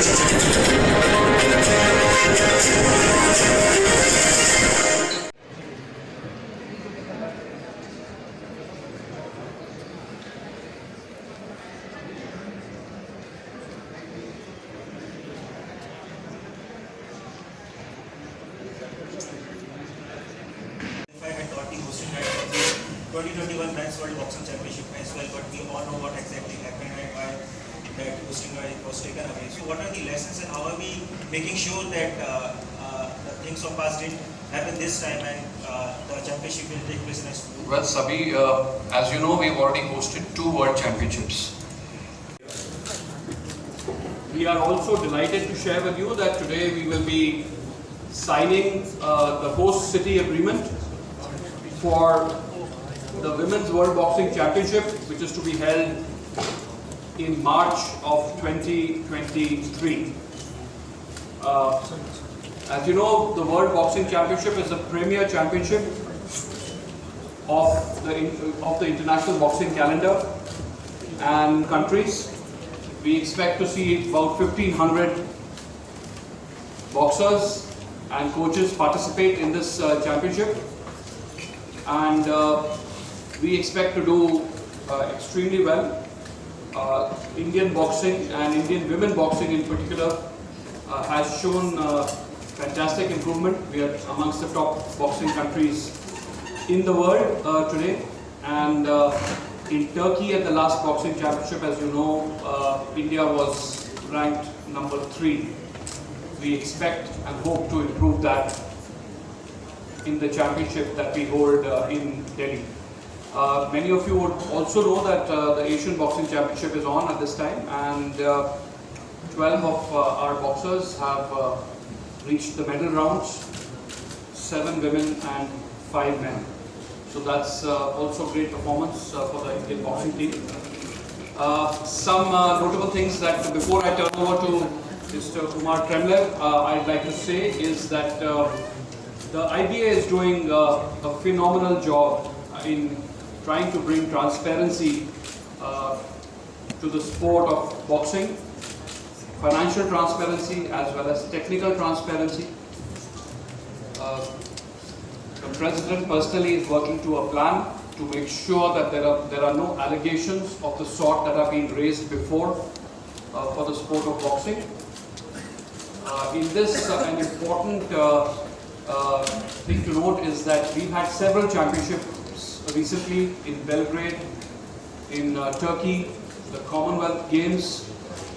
2021 Men's World Boxing Championship as well, but we all know what exactly happened and why that boosting was taken away. So what are the lessons and how are we making sure that the things of past didn't happen this time and the championship will take place next year? Well, Sabi, as you know, we've already hosted 2 World Championships. We are also delighted to share with you that today we will be signing the host city agreement for the Women's World Boxing Championship, which is to be held in March of 2023. As you know, the World Boxing Championship is a premier championship of the international boxing calendar and countries. We expect to see about 1,500 boxers and coaches participate in this championship, and we expect to do extremely well. Indian boxing and Indian women boxing in particular has shown fantastic improvement. We are amongst the top boxing countries in the world today, and in Turkey at the last boxing championship, as you know, India was ranked number 3. We expect and hope to improve that in the championship that we hold in Delhi. Many of you would also know that the Asian Boxing Championship is on at this time, and 12 of our boxers have reached the medal rounds, 7 women and 5 men. So that's also great performance for the Indian boxing team. Some notable things that before I turn over to Mr. Kumar Tremlev, I'd like to say is that the IBA is doing a phenomenal job in trying to bring transparency to the sport of boxing, financial transparency as well as technical transparency. The President personally is working to a plan to make sure that there are no allegations of the sort that have been raised before for the sport of boxing. In this, an important thing to note is that we've had several championships recently in Belgrade, in Turkey, the Commonwealth Games,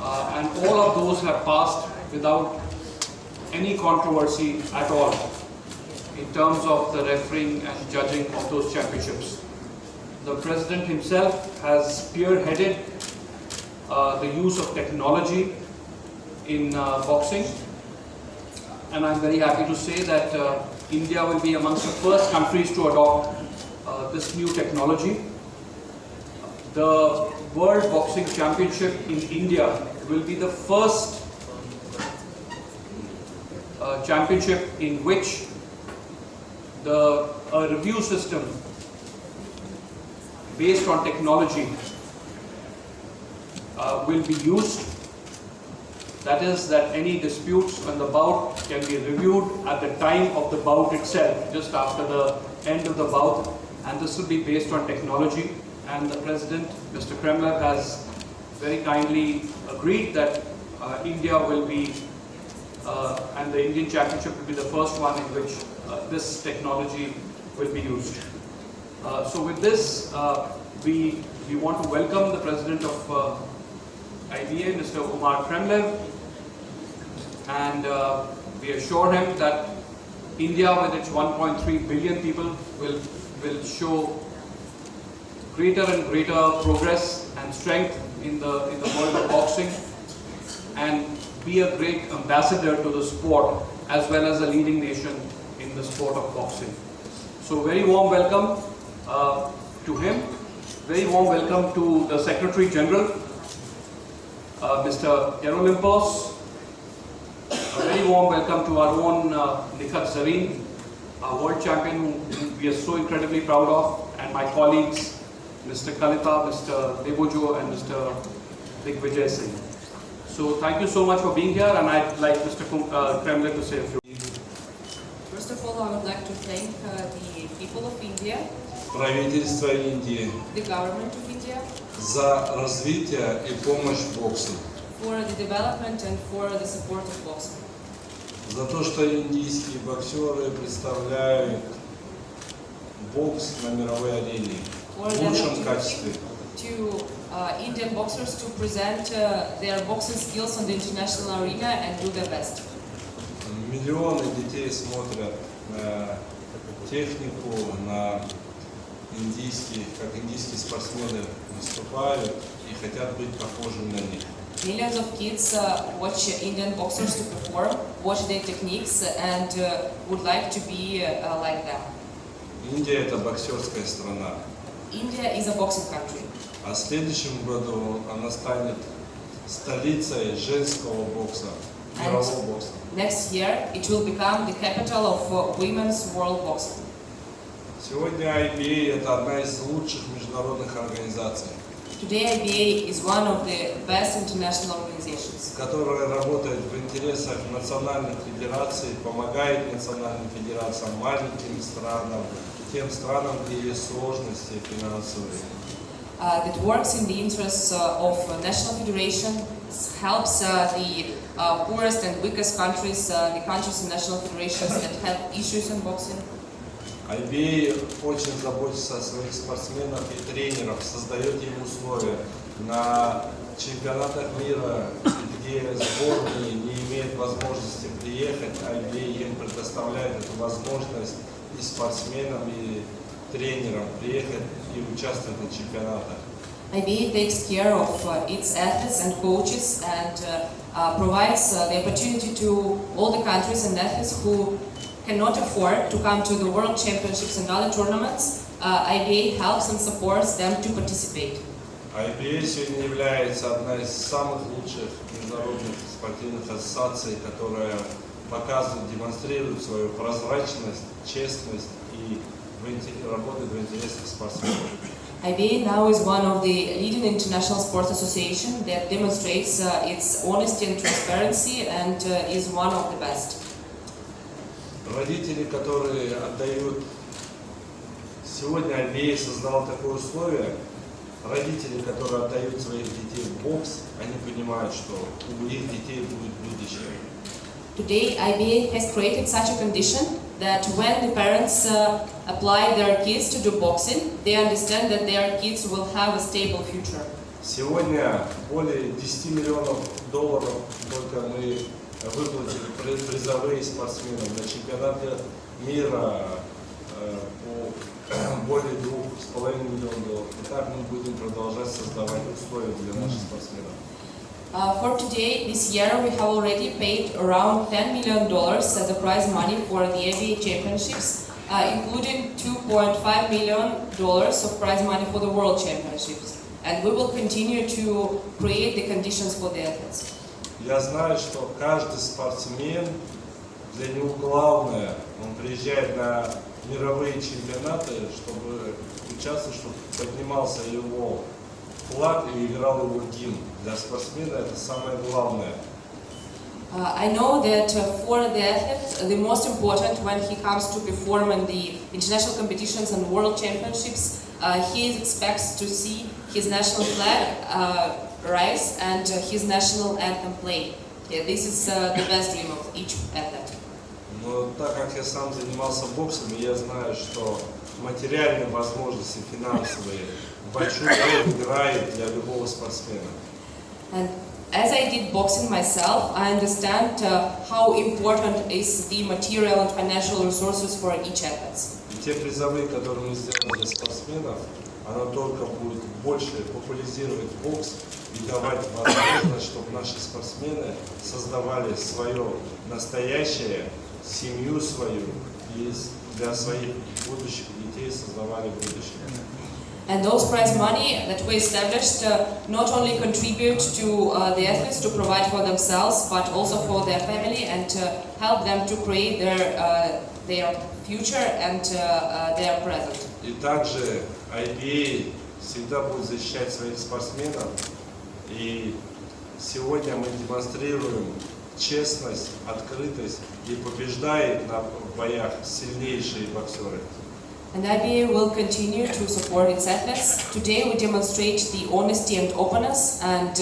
and all of those have passed without any controversy at all in terms of the refereeing and judging of those championships. The President himself has spearheaded the use of technology in boxing, and I'm very happy to say that India will be amongst the first countries to adopt this new technology. The World Boxing Championship in India will be the first championship in which a review system based on technology will be used. That is, that any disputes on the bout can be reviewed at the time of the bout itself, just after the end of the bout, and this will be based on technology. And the President, Mr. Kremlev, has very kindly agreed that India will be, and the Indian Championship will be the first one in which this technology will be used. So with this, we want to welcome the President of IBA, Mr. Kumar Tremlev, and we assure him that India, with its 1.3 billion people, will show greater and greater progress and strength in the world of boxing, and be a great ambassador to the sport as well as a leading nation in the sport of boxing. So very warm welcome to him. Very warm welcome to the Secretary General, Mr. Gerolimpos. A very warm welcome to our own Nikhat Zareen, our world champion, who we are so incredibly proud of, and my colleagues, Mr. Kalita, Mr. Debojo, and Mr. Digvijay Singh. So thank you so much for being here, and I'd like Mr. Kremlin to say a few. First of all, I would like to thank the people of India, правительство Индии the government of India, за развитие и помощь боксу, for the development and for the support of boxing. за то, что индийские боксеры представляют бокс на мировой арене For в the лучшем качестве. to Indian boxers to present their boxing skills on the international arena and do their best. Миллионы детей смотрят на технику, на как индийские спортсмены выступают и хотят быть похожими на них. Millions of kids watch Indian boxers to perform, watch their techniques, and would like to be like them. Индия – это боксерская страна. India is a boxing country. А в следующем году она станет столицей женского бокса, мирового бокса. Next year, it will become the capital of women's world boxing. Сегодня IBA – это одна из лучших международных организаций, Today, IBA is one of the best international organizations, которая работает в интересах национальных федераций, помогает национальным федерациям, маленьким странам, тем странам, где есть сложности финансовые. that works in the interests of national federation, helps the poorest and weakest countries, the countries and national federations that have issues in boxing. IBA очень заботится о своих спортсменах и тренерах, создает им условия на чемпионатах мира, где сборные не имеют возможности приехать, IBA им предоставляет эту возможность и спортсменам, и тренерам приехать и участвовать на чемпионатах. IBA takes care of its athletes and coaches and provides the opportunity to all the countries and athletes who cannot afford to come to the World Championships and other tournaments. IBA helps and supports them to participate. IBA сегодня является одной из самых лучших международных спортивных ассоциаций, которая показывает, демонстрирует свою прозрачность, честность и работает в интересах спортсменов. IBA now is one of the leading international sports association that demonstrates its honesty and transparency and is one of the best. Родители, которые отдают... Сегодня IBA создал такое условие, родители, которые отдают своих детей в бокс, они понимают, что у их детей будет будущее. Today, IBA has created such a condition that when the parents apply their kids to do boxing, they understand that their kids will have a stable future. Сегодня более 10 миллионов долларов только мы выплатили призовые спортсменам на чемпионате мира по более 2,5 миллиона долларов. И так мы будем продолжать создавать условия для наших спортсменов. For today, this year, we have already paid around $10 million as a prize money for the IBA championships, including $2.5 million of prize money for the World Championships. And we will continue to create the conditions for the athletes. Я знаю, что каждый спортсмен, для него главное, он приезжает на мировые чемпионаты, чтобы участвовать, чтобы поднимался его флаг и играл его гимн. Для спортсмена это самое главное. I know that for the athlete, the most important when he comes to perform in the international competitions and world championships, he expects to see his national flag rise and his national anthem play. Yeah, this is the best dream of each athlete. Но так как я сам занимался боксом, я знаю, что материальные возможности финансовые большую роль играют для любого спортсмена. And as I did boxing myself, I understand how important is the material and financial resources for each athlete. И те призовые, которые мы сделали для спортсменов, оно только будет больше популяризировать бокс и давать возможность, чтобы наши спортсмены создавали свое настоящее, семью свою и для своих будущих детей создавали будущее. And those prize money that we established not only contribute to the athletes to provide for themselves, but also for their family and help them to create their future and their present. И также IBA всегда будет защищать своих спортсменов и сегодня мы демонстрируем честность, открытость и побеждает в боях сильнейшие боксеры. And IBA will continue to support its athletes. Today we demonstrate the honesty and openness, and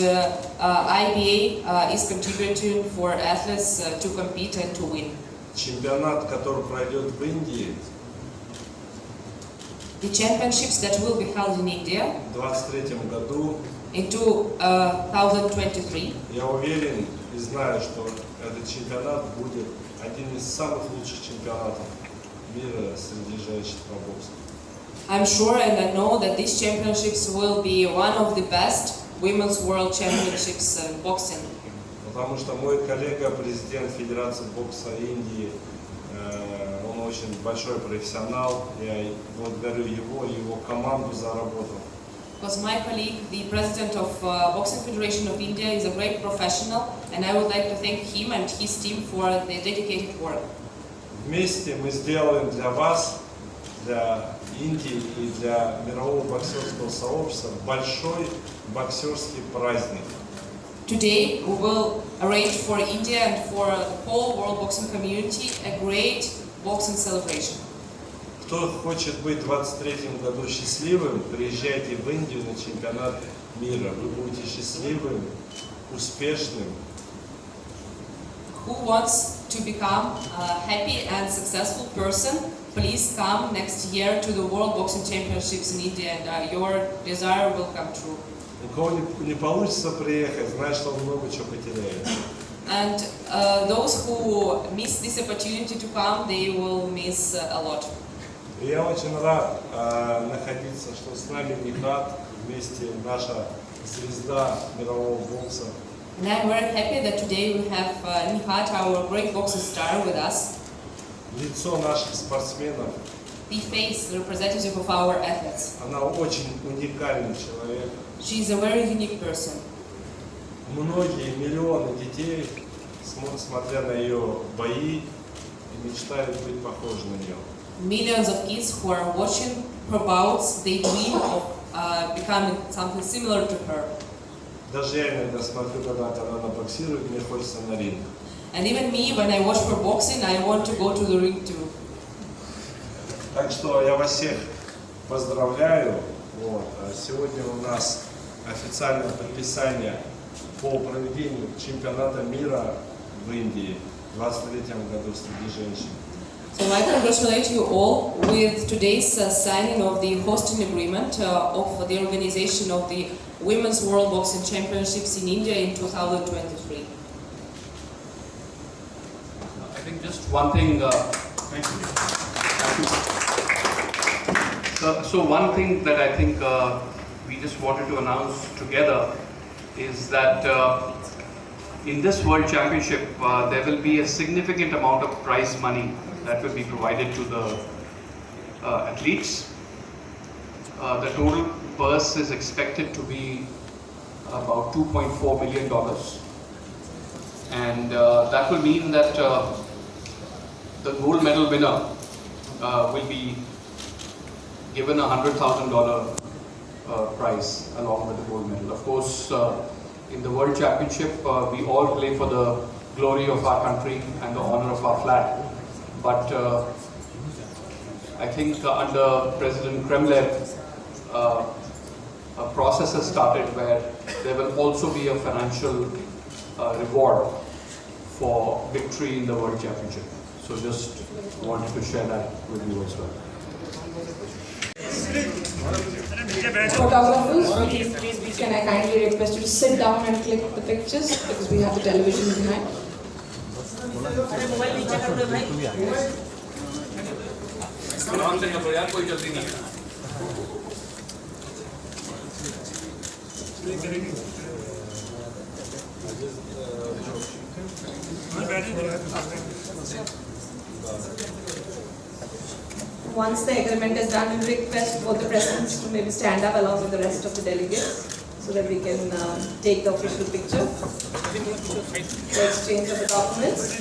IBA is contributing for athletes to compete and to win. Чемпионат, который пройдет в Индии The championships that will be held in India в 2023 году, in 2023, я уверен и знаю, что этот чемпионат будет один из самых лучших чемпионатов мира среди женщин по боксу. I'm sure and I know that these championships will be one of the best women's world championships in boxing. Потому что мой коллега, президент Федерации бокса Индии, он очень большой профессионал. Я благодарю его и его команду за работу. Because my colleague, the president of Boxing Federation of India, is a great professional, and I would like to thank him and his team for their dedicated work. Вместе мы сделаем для вас, для Индии и для мирового боксерского сообщества большой боксерский праздник. Today we will arrange for India and for the whole world boxing community a great boxing celebration. Кто хочет быть в 2023 году счастливым, приезжайте в Индию на чемпионат мира. Вы будете счастливым, успешным. Who wants to become a happy and successful person, please come next year to the World Boxing Championships in India, and your desire will come true. У кого не получится приехать, знает, что он много чего потеряет. And those who miss this opportunity to come, they will miss a lot. И я очень рад находиться, что с нами Нихат, вместе наша звезда мирового бокса. And I'm very happy that today we have Nihat, our great boxing star, with us. Лицо наших спортсменов. The face, the representative of our athletes. Она очень уникальный человек. She is a very unique person. Многие миллионы детей, смотря на ее бои, мечтают быть похожи на нее. Millions of kids who are watching her bouts, they dream of becoming something similar to her. Даже я иногда смотрю, когда она боксирует, мне хочется на ринг. And even me, when I watch her boxing, I want to go to the ring too. Так что я вас всех поздравляю. Вот. Сегодня у нас официальное подписание по проведению чемпионата мира в Индии в 2023 году среди женщин. So I congratulate you all with today's signing of the hosting agreement of the organization of the Women's World Boxing Championships in India in 2023. I think just one thing. Thank you. So one thing that I think we just wanted to announce together is that in this World Championship there will be a significant amount of prize money that will be provided to the athletes. The total purse is expected to be about $2.4 million, and that will mean that the gold medal winner will be given a $100,000 prize along with the gold medal. Of course, in the World Championship, we all play for the glory of our country and the honor of our flag. But I think under President Kremlin, a process has started where there will also be a financial reward for victory in the World Championship. So just wanted to share that with you as well. Photographers, please, can I kindly request you to sit down and click the pictures because we have the television behind. Once the agreement is done, we request both the presidents to maybe stand up along with the rest of the delegates so that we can take the official picture. The exchange of the documents.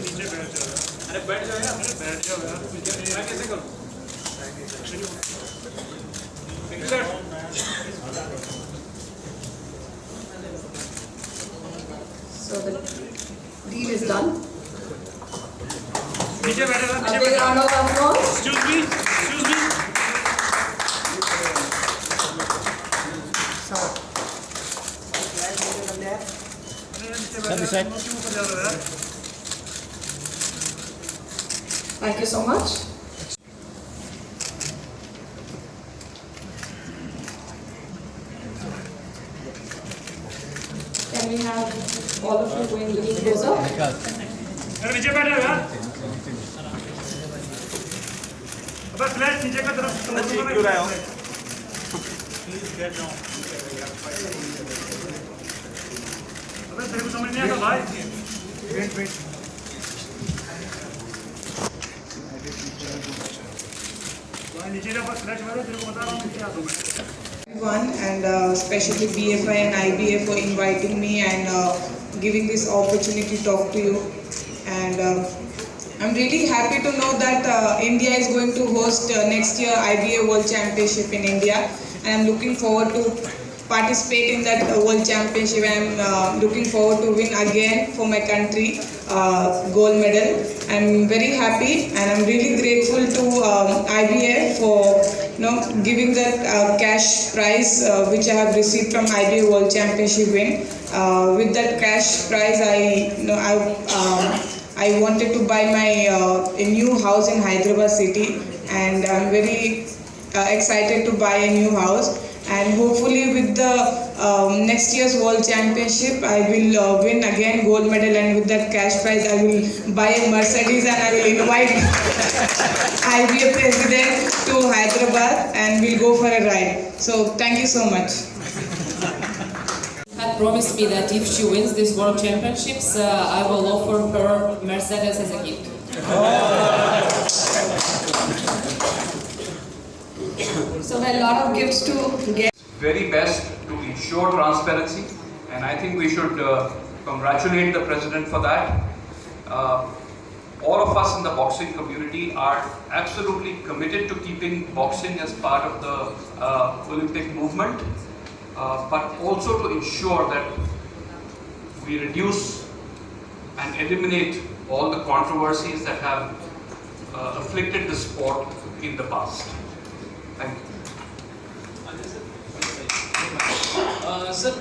So the deal is done. नीचे बैठे रहो, A नीचे big बैठे round रहो। of applause. Excuse me, excuse me. Thank you so much. Can we have all of you going a little closer? अरे नीचे बैठे हो यार। अबे फ्लैट नीचे का तरफ क्यों रहे हो? अबे तेरे को समझ नहीं आता भाई। भाई नीचे का फ्लैट मारो, तेरे को बता रहा हूँ क्या दूँ मैं। Everyone, and especially BFI and IBA for inviting me and giving this opportunity to talk to you. And I'm really happy to know that India is going to host next year IBA World Championship in India, and I'm looking forward to participate in that World Championship. I'm looking forward to win again for my country gold medal. I'm very happy, and I'm really grateful to IBA for giving that cash prize which I have received from IBA World Championship win. With that cash prize, I wanted to buy my a new house in Hyderabad city, and I'm very excited to buy a new house. And hopefully with the next year's World Championship, I will win again gold medal, and with that cash prize, I will buy a Mercedes, and I will invite IBA president to Hyderabad, and we'll go for a ride. So thank you so much. Had promised me that if she wins these World Championships, I will offer her Mercedes as a gift. So a lot of gifts to get. Very best to ensure transparency, and I think we should congratulate the president for that. All of us in the boxing community are absolutely committed to keeping boxing as part of the Olympic movement, but also to ensure that we reduce and eliminate all the controversies that have afflicted the sport in the past. Thank you. Sir,